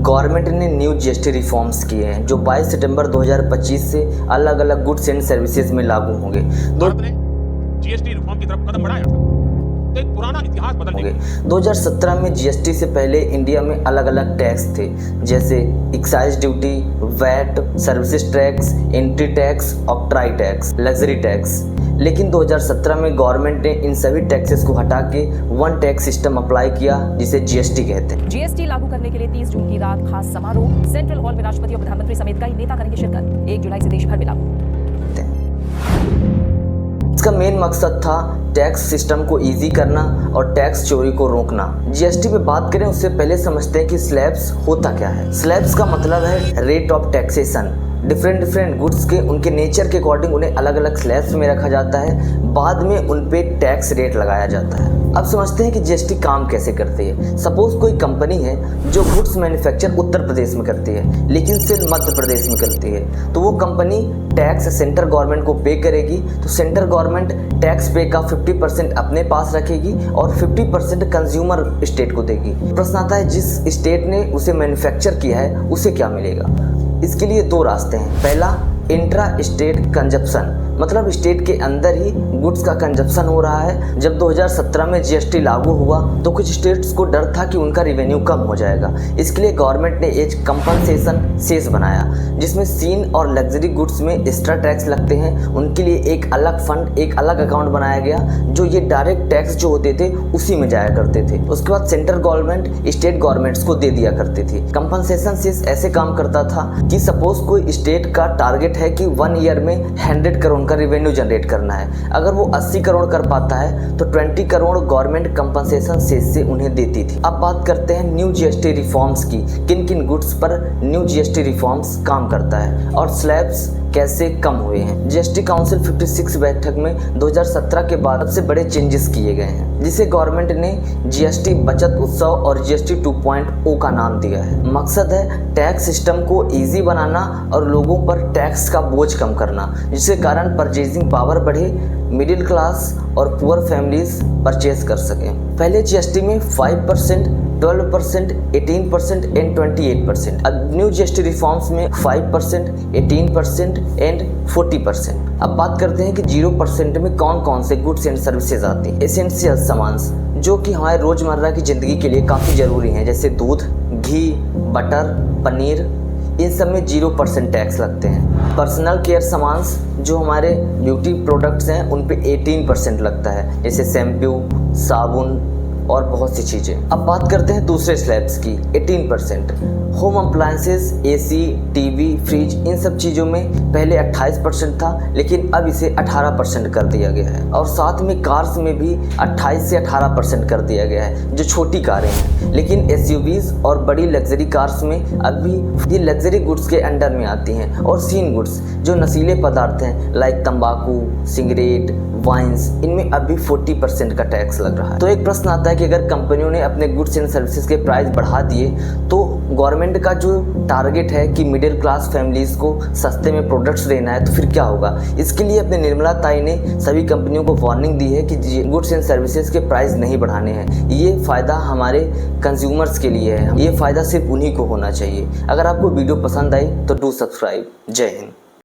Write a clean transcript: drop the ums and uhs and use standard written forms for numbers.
Government ने new GST reforms किए हैं जो 22 सितंबर 2025 से अलग अलग गुड्स एंड सर्विसेज में लागू होंगे। भारत ने जीएसटी रिफॉर्म की तरफ कदम बढ़ाया था, तो एक पुराना इतिहास बदलने लगा। 2017 में जीएसटी से पहले इंडिया में अलग अलग टैक्स थे, जैसे excise duty, VAT, services tax, entry tax, octroi tax, luxury tax. लेकिन 2017 में गवर्नमेंट ने इन सभी टैक्सेस को हटा के वन टैक्स सिस्टम अप्लाई किया, जिसे जीएसटी कहते हैं। जीएसटी लागू करने के लिए 30 जून की रात खास समारोह, सेंट्रल हॉल में राष्ट्रपति और प्रधानमंत्री समेत कई नेता करेंगे शिरकत। 1 जुलाई से देश भर में लागू। इसका मेन मकसद था टैक्स सिस्टम को इजी करना और टैक्स चोरी को रोकना। जीएसटी पे बात करें उससे पहले समझते हैं कि स्लैब्स होता क्या है। स्लैब्स का मतलब है rate of taxation. Different goods के उनके नेचर के अकॉर्डिंग उन्हें अलग अलग स्लैब्स में रखा जाता है, बाद में उन पे टैक्स रेट लगाया जाता है। अब समझते हैं कि जीएसटी काम कैसे करती है। सपोज कोई कंपनी है जो गुड्स मैन्युफैक्चर उत्तर प्रदेश में करती है लेकिन सिर्फ मध्य प्रदेश में करती है, तो वो कंपनी टैक्स सेंट्रल गवर्नमेंट को पे करेगी। तो सेंट्रल गवर्नमेंट टैक्स पे का 50% अपने पास रखेगी और 50% कंज्यूमर स्टेट को देगी। प्रश्न आता है जिस स्टेट ने उसे मैन्युफैक्चर किया है उसे क्या मिलेगा। इसके लिए दो रास्ते हैं। पहला, इंट्रा स्टेट कंजप्शन, मतलब स्टेट के अंदर ही गुड्स का कंजप्शन हो रहा है। जब 2017 में जीएसटी लागू हुआ तो कुछ स्टेट्स को डर था कि उनका रेवेन्यू कम हो जाएगा। इसके लिए गवर्नमेंट ने एक कंपनसेशन सेस बनाया, जिसमें सीन और लग्जरी गुड्स में एक्स्ट्रा टैक्स लगते हैं, उनके लिए एक अलग फंड, एक अलग अकाउंट बनाया गया जो ये डायरेक्ट टैक्स जो होते थे उसी में जाया करते थे। उसके बाद सेंट्रल गवर्नमेंट स्टेट गवर्नमेंट्स को दे दिया करती थी। कंपनसेशन सेस ऐसे काम करता था कि सपोज कोई स्टेट का टारगेट है कि 1 ईयर में 100 करोड़ का रेवेन्यू जनरेट करना है। अगर वो 80 करोड़ कर पाता है तो 20 करोड़ गवर्नमेंट कंपनसेशन सेस से उन्हें देती थी। अब बात करते हैं न्यू जीएसटी रिफॉर्म्स की। किन किन गुड्स पर न्यू जीएसटी रिफॉर्म्स काम करता है और स्लैब्स कैसे कम हुए हैं। जीएसटी काउंसिल 56 बैठक में 2017 के बाद सबसे बड़े चेंजेस किए गए हैं, जिसे गवर्नमेंट ने जीएसटी बचत उत्सव और जीएसटी 2.0 का नाम दिया है। मकसद है टैक्स सिस्टम को इजी बनाना और लोगों पर टैक्स का बोझ कम करना, जिसके कारण परचेजिंग पावर बढ़े, मिडिल क्लास और पुअर फैमिलीज परचेज कर सकें। पहले जीएसटी में 5%, 12%, 18% एंड 28%। अब न्यू जीएसटी रिफॉर्म्स में 5%, 18% एंड 40%। अब बात करते हैं कि 0% में कौन कौन से गुड्स एंड सर्विसेज आती हैं। एसेंशियल सामान जो कि हमारे रोजमर्रा की ज़िंदगी के लिए काफ़ी ज़रूरी हैं, जैसे दूध, घी, बटर, पनीर, इन सब में 0% टैक्स लगते हैं। पर्सनल केयर सामान जो हमारे ब्यूटी प्रोडक्ट्स हैं उन पे 18% लगता है, जैसे शैम्पू, साबुन और बहुत सी चीज़ें। अब बात करते हैं दूसरे स्लैब्स की। 18% home appliances, AC, TV, fridge, इन सब चीज़ों में पहले 28% था, लेकिन अब इसे 18% कर दिया गया है। और साथ में कार्स में भी 28 से 18% कर दिया गया है, जो छोटी कारें हैं। लेकिन एसयूवीज और बड़ी लग्जरी कार्स में अभी ये लग्जरी गुड्स के अंडर में आती हैं। और सीन गुड्स जो नशीले पदार्थ हैं, लाइक तंबाकू, सिगरेट, वाइन्स, इनमें अभी 40% का टैक्स लग रहा है। तो एक प्रश्न आता है कि अगर कंपनियों ने अपने गुड्स एंड सर्विसेज के प्राइस बढ़ा दिए तो गवर्नमेंट का जो टारगेट है कि मिडिल क्लास फैमिलीज को सस्ते में प्रोडक्ट्स देना है, तो फिर क्या होगा। इसके लिए अपने निर्मला ताई ने सभी कंपनियों को वार्निंग दी है कि गुड्स एंड सर्विसेज के प्राइस नहीं बढ़ाने हैं। ये फ़ायदा हमारे कंज्यूमर्स के लिए है, ये फ़ायदा सिर्फ उन्हीं को होना चाहिए। अगर आपको वीडियो पसंद आई तो डू सब्सक्राइब। जय हिंद।